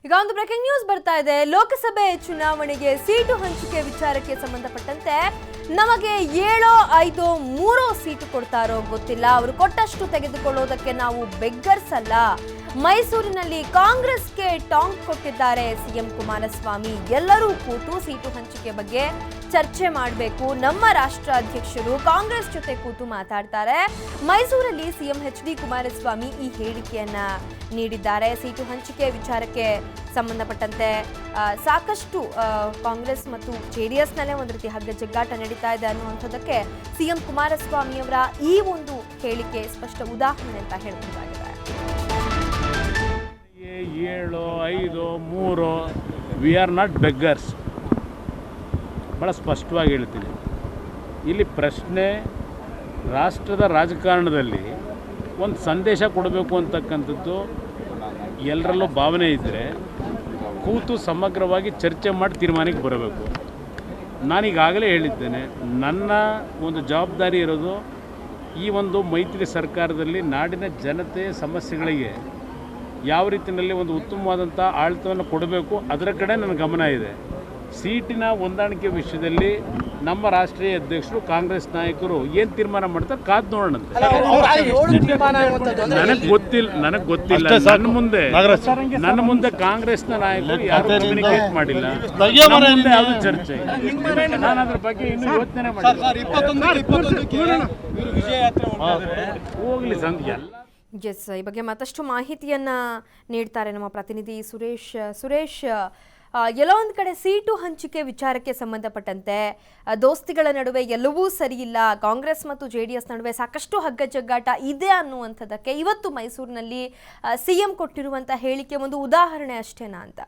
ಈಗ ಒಂದು breaking news ಬರ್ತಾ ಇದೆ. ಲೋಕಸಭೆ ಚುನಾವಣೆಗೆ ಸೀಟು ಹಂಚಿಕೆ ವಿಚಾರಕ್ಕೆ ಸಂಬಂಧಪಟ್ಟಂತೆ ನಮಗೆ 7, 5, 3 ಸೀಟು ಕೊಡ್ತಾರೋ ಗೊತ್ತಿಲ್ಲ. ಅವರು ಕೊಟ್ಟಷ್ಟು ತೆಗೆದುಕೊಳ್ಳೋದಕ್ಕೆ ನಾವು ಬೆಗ್ಗರ್ಸ್ ಅಲ್ಲ. ಮೈಸೂರಿನಲ್ಲಿ ಕಾಂಗ್ರೆಸ್ಗೆ ಟಾಂಗ್ ಕೊಟ್ಟಿದ್ದಾರೆ ಸಿಎಂ ಕುಮಾರಸ್ವಾಮಿ. ಎಲ್ಲರೂ ಕೂತು ಸೀಟು ಹಂಚಿಕೆ ಬಗ್ಗೆ ಚರ್ಚೆ ಮಾಡಬೇಕು. ನಮ್ಮ ರಾಷ್ಟ್ರ ಅಧ್ಯಕ್ಷರು ಕಾಂಗ್ರೆಸ್ ಜೊತೆ ಕೂತು ಮಾತಾಡ್ತಾರೆ. ಮೈಸೂರಲ್ಲಿ ಸಿಎಂ ಎಚ್.ಡಿ. ಕುಮಾರಸ್ವಾಮಿ ಈ ಹೇಳಿಕೆಯನ್ನ ನೀಡಿದ್ದಾರೆ. ಸೀಟು ಹಂಚಿಕೆ ವಿಚಾರಕ್ಕೆ ಸಂಬಂಧಪಟ್ಟಂತೆ ಸಾಕಷ್ಟು ಕಾಂಗ್ರೆಸ್ ಮತ್ತು ಜೆಡಿಎಸ್ನಲ್ಲೇ ಒಂದು ರೀತಿ ಹಗ್ಗ ಜಗ್ಗಾಟ ನಡೀತಾ ಇದೆ ಅನ್ನುವಂಥದ್ದಕ್ಕೆ ಸಿಎಂ ಕುಮಾರಸ್ವಾಮಿ ಅವರ ಈ ಒಂದು ಹೇಳಿಕೆ ಸ್ಪಷ್ಟ ಉದಾಹರಣೆ ಅಂತ ಹೇಳಬಹುದಾಗಿದೆ. 7, 5, 3 ವಿ ಆರ್ ನಾಟ್ ಬೆಗ್ಗರ್ಸ್. ಭಾಳ ಸ್ಪಷ್ಟವಾಗಿ ಹೇಳ್ತೀನಿ. ಇಲ್ಲಿ ಪ್ರಶ್ನೆ ರಾಷ್ಟ್ರದ ರಾಜಕಾರಣದಲ್ಲಿ ಒಂದು ಸಂದೇಶ ಕೊಡಬೇಕು ಅಂತಕ್ಕಂಥದ್ದು ಎಲ್ಲರಲ್ಲೂ ಭಾವನೆ ಇದ್ದರೆ ಕೂತು ಸಮಗ್ರವಾಗಿ ಚರ್ಚೆ ಮಾಡಿ ತೀರ್ಮಾನಕ್ಕೆ ಬರಬೇಕು. ನಾನೀಗಾಗಲೇ ಹೇಳಿದ್ದೇನೆ, ನನ್ನ ಒಂದು ಜವಾಬ್ದಾರಿ ಇರೋದು ಈ ಒಂದು ಮೈತ್ರಿ ಸರ್ಕಾರದಲ್ಲಿ ನಾಡಿನ ಜನತೆಯ ಸಮಸ್ಯೆಗಳಿಗೆ ಯಾವ ರೀತಿಯಲ್ಲಿ ಒಂದು ಉತ್ತಮವಾದಂಥ ಆಡಳಿತವನ್ನು ಕೊಡಬೇಕು, ಅದರ ಕಡೆ ನನ್ನ ಗಮನ ಇದೆ. ಸೀಟಿನ ಹೊಂದಾಣಿಕೆ ವಿಷಯದಲ್ಲಿ ನಮ್ಮ ರಾಷ್ಟ್ರೀಯ ಅಧ್ಯಕ್ಷರು ಕಾಂಗ್ರೆಸ್ ನಾಯಕರು ಏನು ತೀರ್ಮಾನ ಮಾಡ್ತಾರೆ ಕಾದು ನೋಡೋಣಂತೆ. ನನಗೆ ಗೊತ್ತಿಲ್ಲ. ನನ್ನ ಮುಂದೆ ಕಾಂಗ್ರೆಸ್ನ ನಾಯಕರು ಯಾರು ಕಮ್ಯುನಿಕೇಟ್ ಮಾಡಿಲ್ಲ. ಯಾವುದು ಚರ್ಚೆ, ನಾನು ಅದ್ರ ಬಗ್ಗೆ ಇನ್ನೂ ಯೋಚನೆ ಮಾಡಿಲ್ಲ. ಹೋಗ್ಲಿ ಸಂಖ್ಯೆ ಎಸ್, ಈ ಬಗ್ಗೆ ಮತ್ತಷ್ಟು ಮಾಹಿತಿಯನ್ನ ನೀಡ್ತಾರೆ ನಮ್ಮ ಪ್ರತಿನಿಧಿ ಸುರೇಶ್. ಎಲ್ಲೋ ಒಂದು ಕಡೆ ಸೀಟು ಹಂಚಿಕೆ ವಿಚಾರಕ್ಕೆ ಸಂಬಂಧಪಟ್ಟಂತೆ ದೋಸ್ತಿಗಳ ನಡುವೆ ಎಲ್ಲವೂ ಸರಿಯಿಲ್ಲ, ಕಾಂಗ್ರೆಸ್ ಮತ್ತು ಜೆಡಿಎಸ್ ನಡುವೆ ಸಾಕಷ್ಟು ಹಗ್ಗ ಜಗ್ಗಾಟ ಇದೆ ಅನ್ನುವಂಥದ್ದಕ್ಕೆ ಇವತ್ತು ಮೈಸೂರಿನಲ್ಲಿ ಸಿಎಂ ಕೊಟ್ಟಿರುವಂಥ ಹೇಳಿಕೆ ಒಂದು ಉದಾಹರಣೆ ಅಷ್ಟೇನಾ ಅಂತ.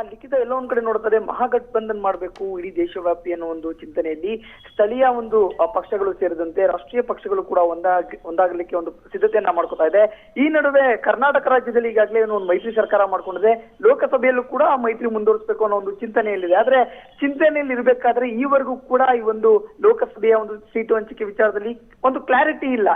ಲಿಖಿತ ಎಲ್ಲೋ ಒಂದ್ ಕಡೆ ನೋಡ್ತದೆ, ಮಹಾಗಠಬಂಧನ್ ಮಾಡಬೇಕು ಇಡೀ ದೇಶವ್ಯಾಪಿ ಅನ್ನೋ ಒಂದು ಚಿಂತನೆಯಲ್ಲಿ ಸ್ಥಳೀಯ ಒಂದು ಪಕ್ಷಗಳು ಸೇರಿದಂತೆ ರಾಷ್ಟ್ರೀಯ ಪಕ್ಷಗಳು ಕೂಡ ಒಂದಾಗಲಿಕ್ಕೆ ಒಂದು ಸಿದ್ಧತೆಯನ್ನ ಮಾಡ್ಕೊತಾ ಇದೆ. ಈ ನಡುವೆ ಕರ್ನಾಟಕ ರಾಜ್ಯದಲ್ಲಿ ಈಗಾಗಲೇ ಒಂದು ಮೈತ್ರಿ ಸರ್ಕಾರ ಮಾಡ್ಕೊಂಡಿದೆ. ಲೋಕಸಭೆಯಲ್ಲೂ ಕೂಡ ಆ ಮೈತ್ರಿ ಮುಂದುವರಿಸಬೇಕು ಅನ್ನೋ ಒಂದು ಚಿಂತನೆಯಲ್ಲಿದೆ. ಆದ್ರೆ ಚಿಂತನೆಯಲ್ಲಿ ಇರಬೇಕಾದ್ರೆ ಈವರೆಗೂ ಕೂಡ ಈ ಒಂದು ಲೋಕಸಭೆಯ ಒಂದು ಸೀಟು ಹಂಚಿಕೆ ವಿಚಾರದಲ್ಲಿ ಒಂದು ಕ್ಲಾರಿಟಿ ಇಲ್ಲ.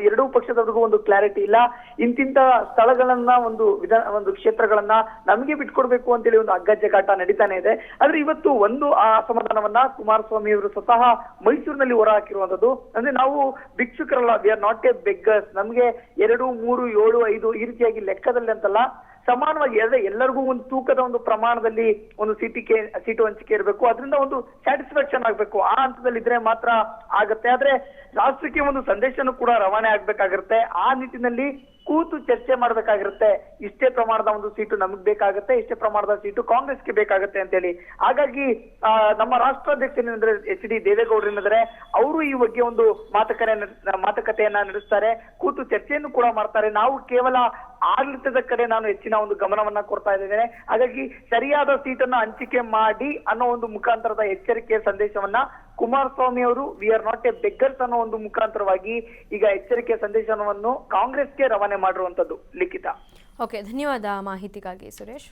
ಎರಡೂ ಪಕ್ಷದವರಿಗೂ ಒಂದು ಕ್ಲಾರಿಟಿ ಇಲ್ಲ. ಇಂತಿಂತ ಸ್ಥಳಗಳನ್ನ ಒಂದು ಕ್ಷೇತ್ರಗಳನ್ನ ನಮಗೆ ಬಿಟ್ಕೊಡ್ಬೇಕು ಅಂತೇಳಿ ಒಂದು ಅಗ್ಗಜಗಾಟ ನಡೀತಾನೆ ಇದೆ. ಆದ್ರೆ ಇವತ್ತು ಒಂದು ಆ ಅಸಮಾಧಾನವನ್ನ ಕುಮಾರಸ್ವಾಮಿ ಅವರು ಸ್ವತಃ ಮೈಸೂರಿನಲ್ಲಿ ಹೊರ ಹಾಕಿರುವಂತದ್ದು. ಅಂದ್ರೆ ನಾವು ಭಿಕ್ಷುಕರಲ್ಲ, we are not a beggars. ನಮ್ಗೆ 2, 3, 7, 5 ಈ ರೀತಿಯಾಗಿ ಲೆಕ್ಕದಲ್ಲಿ ಅಂತಲ್ಲ, ಸಮಾನವಾಗಿ ಎಲ್ಲರಿಗೂ ಒಂದು ತೂಕದ ಒಂದು ಪ್ರಮಾಣದಲ್ಲಿ ಒಂದು ಸೀಟು ಹಂಚಿಕೆ ಇರಬೇಕು. ಅದರಿಂದ ಒಂದು ಸ್ಯಾಟಿಸ್ಫ್ಯಾಕ್ಷನ್ ಆಗ್ಬೇಕು. ಆ ಹಂತದಲ್ಲಿ ಇದ್ರೆ ಮಾತ್ರ ಆಗತ್ತೆ. ಆದ್ರೆ ರಾಷ್ಟ್ರಕ್ಕೆ ಒಂದು ಸಂದೇಶನೂ ಕೂಡ ರವಾನೆ ಆಗ್ಬೇಕಾಗಿರುತ್ತೆ. ಆ ನಿಟ್ಟಿನಲ್ಲಿ ಕೂತು ಚರ್ಚೆ ಮಾಡ್ಬೇಕಾಗಿರುತ್ತೆ. ಇಷ್ಟೇ ಪ್ರಮಾಣದ ಒಂದು ಸೀಟು ನಮಗ್ ಬೇಕಾಗತ್ತೆ, ಇಷ್ಟೇ ಪ್ರಮಾಣದ ಸೀಟು ಕಾಂಗ್ರೆಸ್ಗೆ ಬೇಕಾಗತ್ತೆ ಅಂತೇಳಿ. ಹಾಗಾಗಿ ನಮ್ಮ ರಾಷ್ಟ್ರಾಧ್ಯಕ್ಷರೇನಂದ್ರೆ ಎಚ್.ಡಿ. ದೇವೇಗೌಡರೇನಂದ್ರೆ ಅವರು ಈ ಬಗ್ಗೆ ಒಂದು ಮಾತುಕತೆಯನ್ನ ನಡೆಸ್ತಾರೆ, ಕೂತು ಚರ್ಚೆಯನ್ನು ಕೂಡ ಮಾಡ್ತಾರೆ. ನಾವು ಕೇವಲ ಆಡಳಿತದ ಕಡೆ ನಾನು ಹೆಚ್ಚಿನ ಒಂದು ಗಮನವನ್ನ ಕೊಡ್ತಾ ಇದ್ದೇನೆ. ಹಾಗಾಗಿ ಸರಿಯಾದ ಸೀಟನ್ನ ಹಂಚಿಕೆ ಮಾಡಿ ಅನ್ನೋ ಒಂದು ಮುಖಾಂತರದ ಎಚ್ಚರಿಕೆಯ ಸಂದೇಶವನ್ನ ಕುಮಾರಸ್ವಾಮಿ ಅವರು V are not a beggars ಅನ್ನೋ ಒಂದು ಮುಖಾಂತರವಾಗಿ ಈಗ ಎಚ್ಚರಿಕೆಯ ಸಂದೇಶವನ್ನು ಕಾಂಗ್ರೆಸ್ಗೆ ರವಾನೆ ಮಾಡಿರುವಂತದ್ದು. ಲಿಖಿತ. ಓಕೆ, ಧನ್ಯವಾದ ಮಾಹಿತಿಗಾಗಿ ಸುರೇಶ್.